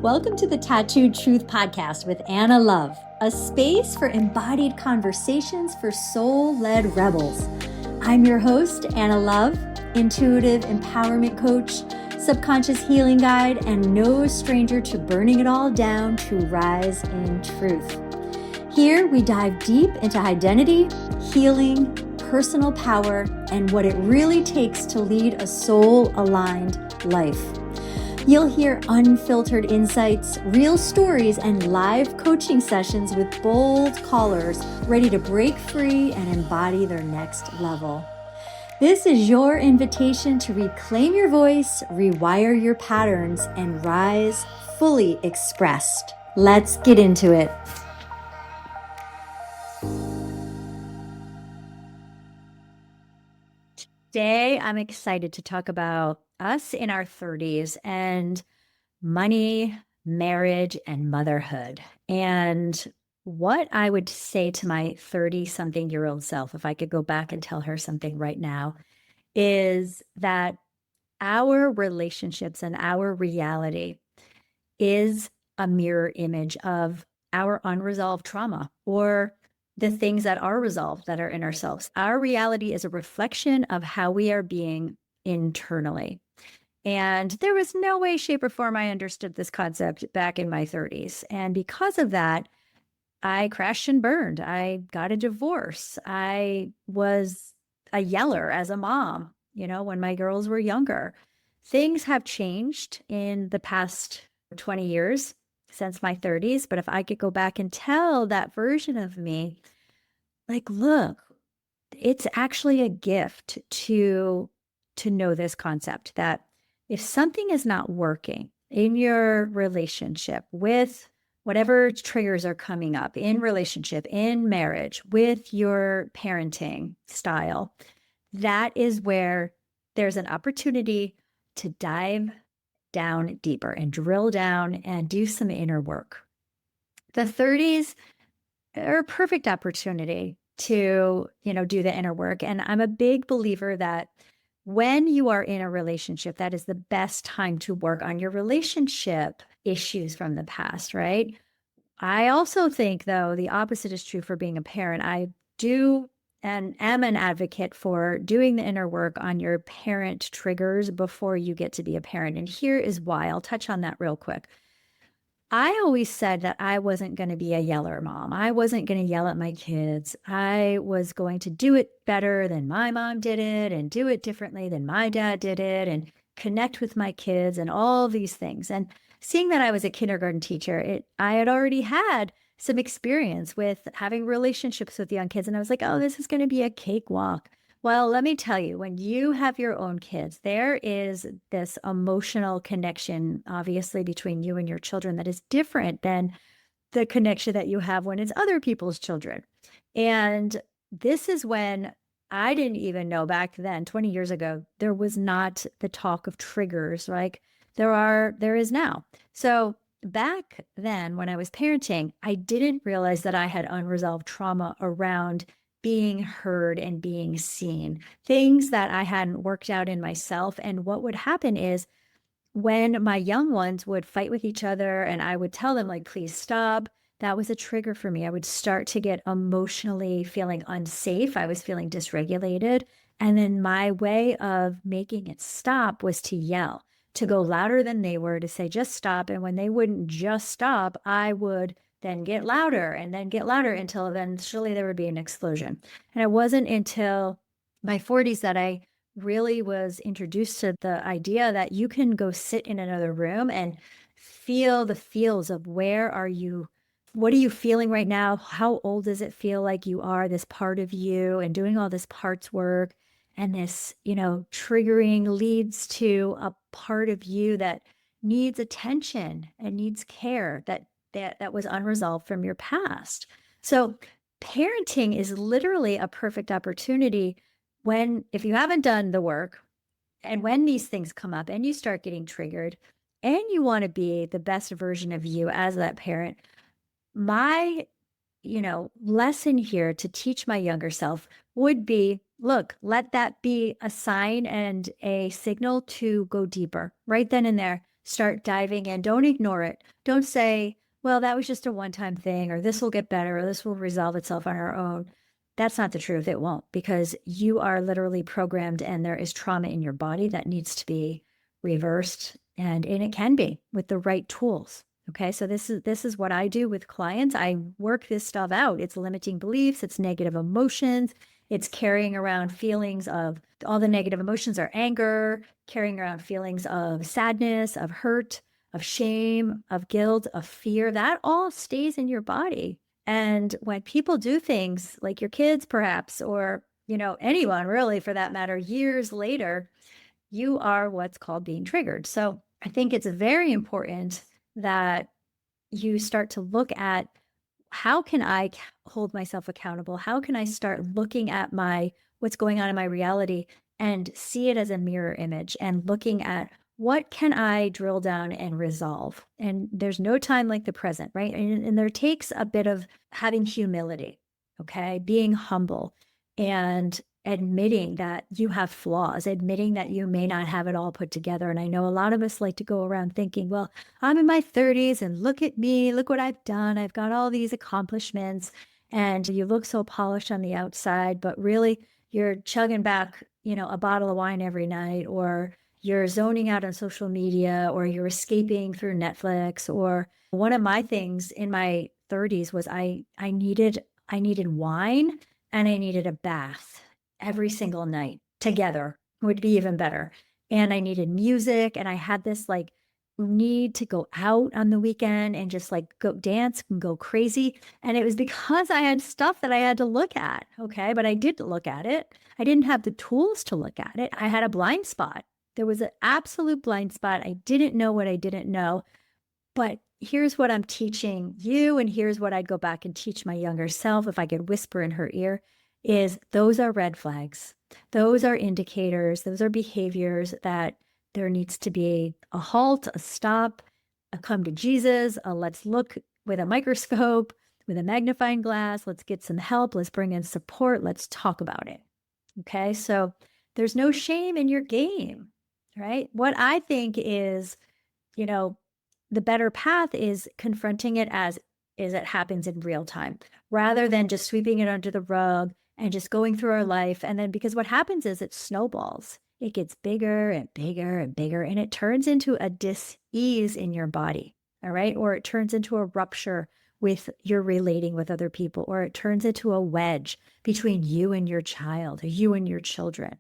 Welcome to the Tattooed Truth Podcast with Anna Love, a space for embodied conversations for soul-led rebels. I'm your host, Anna Love, intuitive empowerment coach, subconscious healing guide, and no stranger to burning it all down to rise in truth. Here we dive deep into identity, healing, personal power, and what it really takes to lead a soul-aligned life. You'll hear unfiltered insights, real stories, and live coaching sessions with bold callers ready to break free and embody their next level. This is your invitation to reclaim your voice, rewire your patterns, and rise fully expressed. Let's get into it. Today, I'm excited to talk about us in our 30s and money, marriage, and motherhood. And what I would say to my 30-something-year-old self, if I could go back and tell her something right now, is that our relationships and our reality is a mirror image of our unresolved trauma or the things that are resolved that are in ourselves. Our reality is a reflection of how we are being internally. And there was no way, shape, or form I understood this concept back in my 30s. And because of that, I crashed and burned. I got a divorce. I was a yeller as a mom, when my girls were younger. Things have changed in the past 20 years since my 30s. But if I could go back and tell that version of me, look, it's actually a gift to know this concept that if something is not working in your relationship with whatever triggers are coming up in relationship, in marriage, with your parenting style, that is where there's an opportunity to dive down deeper and drill down and do some inner work. The 30s are a perfect opportunity to, do the inner work. And I'm a big believer that when you are in a relationship, that is the best time to work on your relationship issues from the past, right? I also think, though, the opposite is true for being a parent. I do and am an advocate for doing the inner work on your parent triggers before you get to be a parent. And here is why. I'll touch on that real quick. I always said that I wasn't going to be a yeller mom. I wasn't going to yell at my kids. I was going to do it better than my mom did it and do it differently than my dad did it and connect with my kids and all these things. And seeing that I was a kindergarten teacher, I had already had some experience with having relationships with young kids. And I was like, oh, this is going to be a cakewalk. Well, let me tell you, when you have your own kids, there is this emotional connection, obviously, between you and your children that is different than the connection that you have when it's other people's children. And this is when I didn't even know back then, 20 years ago, there was not the talk of triggers like there is now. So back then when I was parenting, I didn't realize that I had unresolved trauma around being heard and being seen, things that I hadn't worked out in myself. And what would happen is when my young ones would fight with each other and I would tell them, please stop, that was a trigger for me. I would start to get emotionally feeling unsafe. I was feeling dysregulated. And then my way of making it stop was to yell, to go louder than they were, to say, just stop. And when they wouldn't just stop, I would then get louder and then get louder until eventually there would be an explosion. And it wasn't until my 40s that I really was introduced to the idea that you can go sit in another room and feel the feels of where are you, what are you feeling right now? How old does it feel like you are, this part of you, and doing all this parts work. And this, triggering leads to a part of you that needs attention and needs care that was unresolved from your past. So parenting is literally a perfect opportunity if you haven't done the work and when these things come up and you start getting triggered and you want to be the best version of you as that parent, my, lesson here to teach my younger self would be, look, let that be a sign and a signal to go deeper right then and there. start diving in. Don't ignore it. Don't say, well, that was just a one-time thing, or this will get better, or this will resolve itself on our own. That's not the truth. It won't, because you are literally programmed and there is trauma in your body that needs to be reversed. And it can be with the right tools. Okay. So this is what I do with clients. I work this stuff out. It's limiting beliefs, it's negative emotions, it's carrying around feelings of all the negative emotions are anger, carrying around feelings of sadness, of hurt, of shame, of guilt, of fear. That all stays in your body. And when people do things like your kids, perhaps, or, anyone really for that matter, years later, you are what's called being triggered. So I think it's very important that you start to look at, how can I hold myself accountable? How can I start looking at what's going on in my reality and see it as a mirror image, and looking at, what can I drill down and resolve? And there's no time like the present, right? And there takes a bit of having humility, okay? Being humble and admitting that you have flaws, admitting that you may not have it all put together. And I know a lot of us like to go around thinking, well, I'm in my 30s and look at me, look what I've done. I've got all these accomplishments, and you look so polished on the outside, but really you're chugging back, a bottle of wine every night, or you're zoning out on social media, or you're escaping through Netflix. Or one of my things in my 30s was I needed wine and I needed a bath every single night together, would be even better. And I needed music, and I had this like need to go out on the weekend and just like go dance and go crazy. And it was because I had stuff that I had to look at. Okay. But I didn't look at it. I didn't have the tools to look at it. I had a blind spot. There was an absolute blind spot. I didn't know what I didn't know. But here's what I'm teaching you, and here's what I'd go back and teach my younger self if I could whisper in her ear, is those are red flags. Those are indicators. Those are behaviors that there needs to be a halt, a stop, a come to Jesus, a let's look with a microscope, with a magnifying glass. Let's get some help. Let's bring in support. Let's talk about it. Okay. So there's no shame in your game, right? What I think is, the better path is confronting it as it happens in real time, rather than just sweeping it under the rug and just going through our life. And then, because what happens is it snowballs, it gets bigger and bigger and bigger, and it turns into a dis-ease in your body. All right. Or it turns into a rupture with your relating with other people, or it turns into a wedge between you and your child, or you and your children.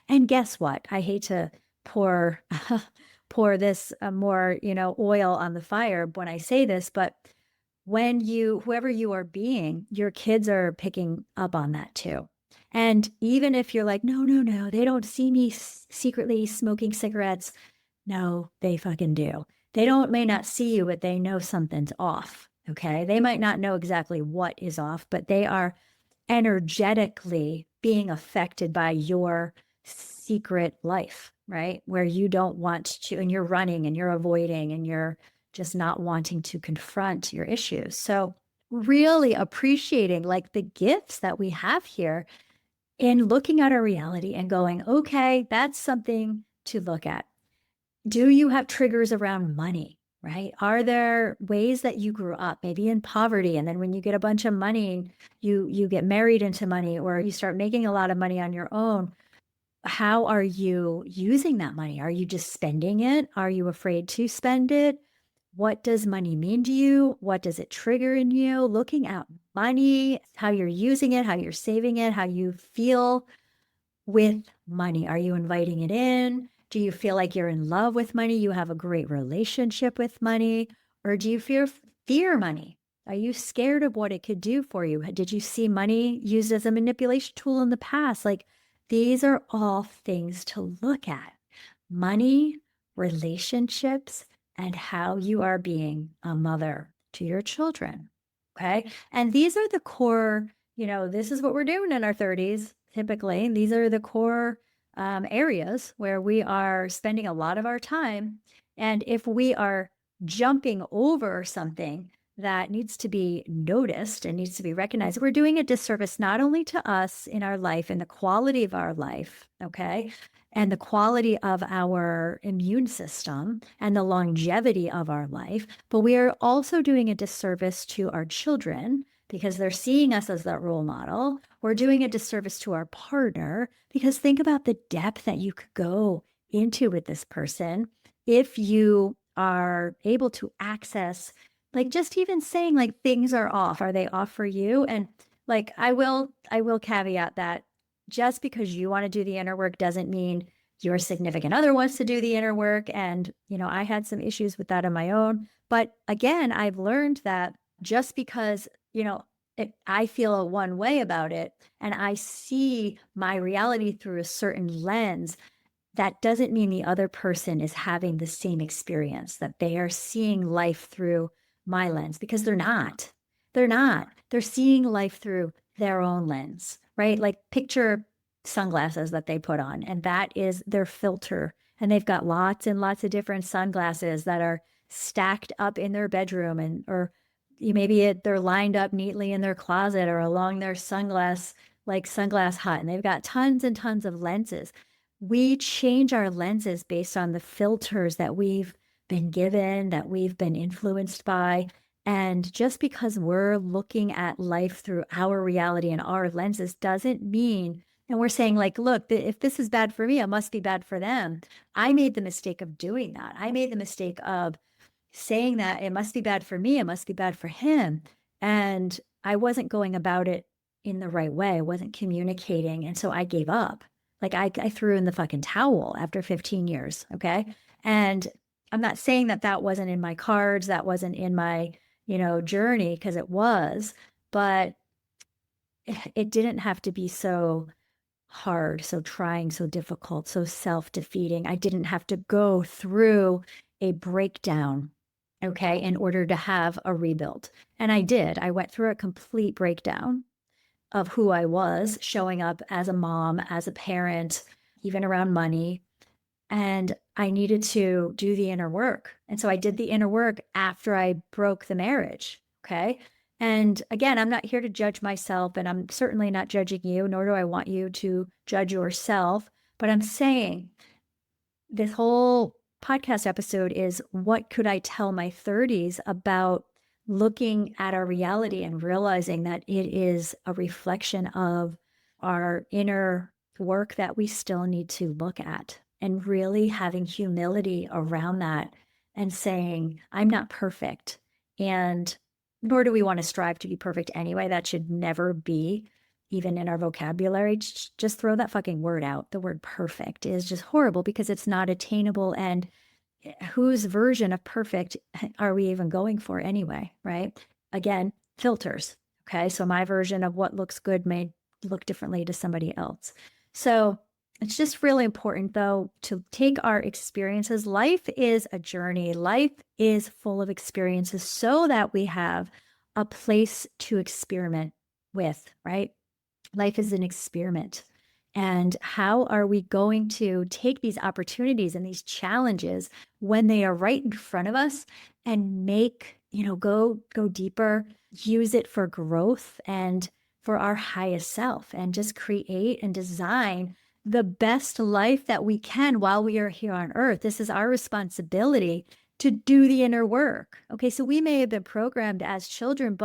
And guess what? I hate to pour this more, oil on the fire when I say this, but whoever you are being, your kids are picking up on that too. And even if you're like, no, they don't see me secretly smoking cigarettes. No, they fucking do. They may not see you, but they know something's off. Okay. They might not know exactly what is off, but they are energetically being affected by your secret life, right? Where you don't want to, and you're running and you're avoiding and you're just not wanting to confront your issues. So really appreciating like the gifts that we have here in looking at our reality and going, okay, that's something to look at. Do you have triggers around money, right? Are there ways that you grew up maybe in poverty, and then when you get a bunch of money, you get married into money, or you start making a lot of money on your own? How are you using that money? Are you just spending it? Are you afraid to spend it? What does money mean to you? What does it trigger in you? Looking at money, how you're using it, how you're saving it, how you feel with money. Are you inviting it in? Do you feel like you're in love with money? You have a great relationship with money? Or do you fear money? Are you scared of what it could do for you? Did you see money used as a manipulation tool in the past? Like, these are all things to look at. Money, relationships, and how you are being a mother to your children. Okay. And these are the core, this is what we're doing in our 30s. Typically, these are the core areas where we are spending a lot of our time. And if we are jumping over something that needs to be noticed and needs to be recognized, we're doing a disservice not only to us in our life and the quality of our life, okay, and the quality of our immune system and the longevity of our life. But we are also doing a disservice to our children because they're seeing us as that role model. We're doing a disservice to our partner because think about the depth that you could go into with this person if you are able to access, like, just even saying like things are off. Are they off for you? And like I will caveat that just because you want to do the inner work doesn't mean your significant other wants to do the inner work. And, I had some issues with that on my own. But again, I've learned that just because, I feel one way about it and I see my reality through a certain lens, that doesn't mean the other person is having the same experience, that they are seeing life through my lens, because they're not. They're not. They're seeing life through their own lens, right? Like picture sunglasses that they put on, and that is their filter. And they've got lots and lots of different sunglasses that are stacked up in their bedroom, and or maybe they're lined up neatly in their closet or along their sunglass hut, and they've got tons and tons of lenses. We change our lenses based on the filters that we've been given, that we've been influenced by. And just because we're looking at life through our reality and our lenses doesn't mean, and we're saying, like, look, if this is bad for me, it must be bad for them. I made the mistake of doing that. I made the mistake of saying that it must be bad for me, it must be bad for him. And I wasn't going about it in the right way. I wasn't communicating. And so I gave up. Like I threw in the fucking towel after 15 years. Okay. And I'm not saying that wasn't in my cards, that wasn't in my, journey, because it was, but it didn't have to be so hard, so trying, so difficult, so self-defeating. I didn't have to go through a breakdown, okay, in order to have a rebuild. And I did. I went through a complete breakdown of who I was, showing up as a mom, as a parent, even around money. And I needed to do the inner work. And so I did the inner work after I broke the marriage. Okay. And again, I'm not here to judge myself, and I'm certainly not judging you, nor do I want you to judge yourself. But I'm saying this whole podcast episode is, what could I tell my 30s about looking at our reality and realizing that it is a reflection of our inner work that we still need to look at, and really having humility around that and saying, I'm not perfect. And nor do we want to strive to be perfect anyway. That should never be even in our vocabulary. Just throw that fucking word out. The word perfect is just horrible because it's not attainable. And whose version of perfect are we even going for anyway, right? Again, filters. Okay. So my version of what looks good may look differently to somebody else. So it's just really important, though, to take our experiences. Life is a journey. Life is full of experiences so that we have a place to experiment with, right? Life is an experiment. And how are we going to take these opportunities and these challenges when they are right in front of us and make, go deeper, use it for growth and for our highest self, and just create and design the best life that we can while we are here on earth. This is our responsibility to do the inner work. Okay, so we may have been programmed as children,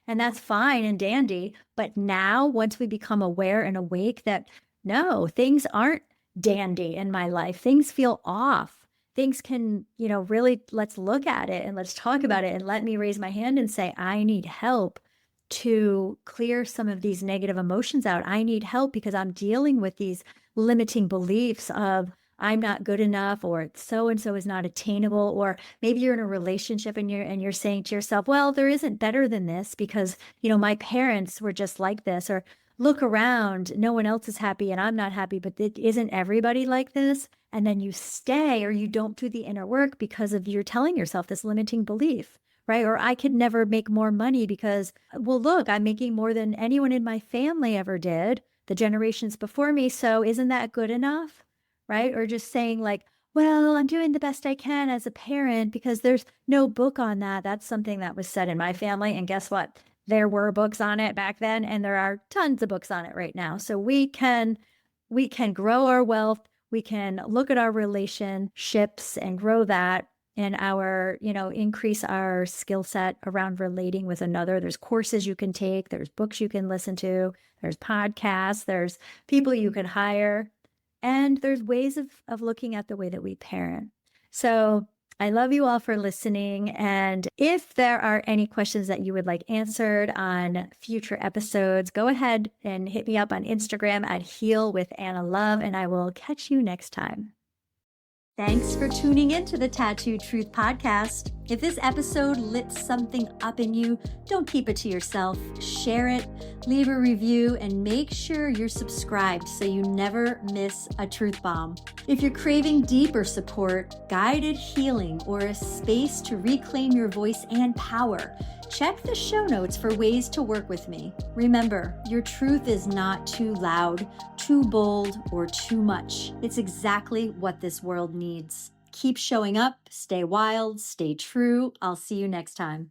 and that's fine and dandy. But now, once we become aware and awake that no, things aren't dandy in my life, things feel off. Things can, really, let's look at it and let's talk about it, and let me raise my hand and say, I need help to clear some of these negative emotions out. I need help because I'm dealing with these limiting beliefs of I'm not good enough, or so and so is not attainable. Or maybe you're in a relationship and you're saying to yourself, well, there isn't better than this because, my parents were just like this. Or look around, no one else is happy and I'm not happy, but isn't everybody like this? And then you stay, or you don't do the inner work because of you're telling yourself this limiting belief. Right? Or I could never make more money because, well, look, I'm making more than anyone in my family ever did, the generations before me. So isn't that good enough? Right? Or just saying like, well, I'm doing the best I can as a parent because there's no book on that. That's something that was said in my family. And guess what? There were books on it back then, and there are tons of books on it right now. So we can grow our wealth. We can look at our relationships and grow that and increase our skill set around relating with another. There's courses you can take, there's books you can listen to, there's podcasts, there's people you can hire, and there's ways of looking at the way that we parent. So I love you all for listening. And if there are any questions that you would like answered on future episodes, go ahead and hit me up on Instagram at Heal with Anna Love, and I will catch you next time. Thanks for tuning in to the Tattooed Truth Podcast. If this episode lit something up in you, don't keep it to yourself. Share it, leave a review, and make sure you're subscribed so you never miss a truth bomb. If you're craving deeper support, guided healing, or a space to reclaim your voice and power, check the show notes for ways to work with me. Remember, your truth is not too loud, too bold, or too much. It's exactly what this world needs. Keep showing up, stay wild, stay true. I'll see you next time.